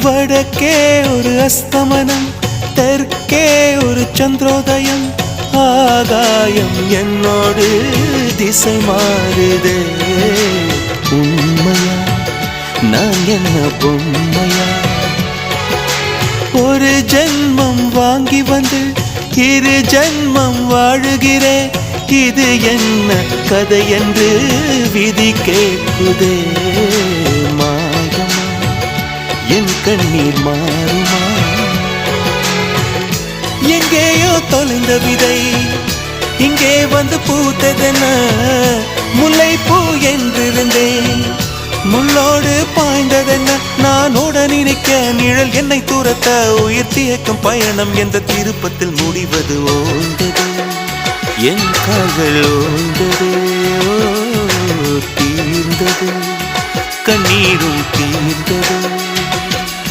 வடக்கே ஒரு அஸ்தமனம், தெற்கே ஒரு சந்திரோதயம். ஆகாயம் என்னோடு திசை மாறுதே. உண்மையா நான் என்ன பொம்மையா? ஒரு ஜென்மம் வாங்கி வந்து இரு ஜென்மம் வாழுகிறேன். இது என்ன கதை என்று விதி கேட்குதே. மாயமா என் கண்ணீர் மாறுமா? எங்கேயோ தொலைந்த விதை இங்கே வந்து பூத்ததென. முல்லைப்பூ என்றிருந்தேன், முள்ளோடு பாய்ந்ததென்ன. நான் ஓட நினைக்க நிழல் என்னை துரத்த. உயிர் தியக்கம் பயணம் என்ற திருப்பத்தில் முடிவது ஓய்ந்தது. என் கால்கள் ஓய்ந்தது, தீர்ந்தது, கண்ணீரும் தீர்ந்தது.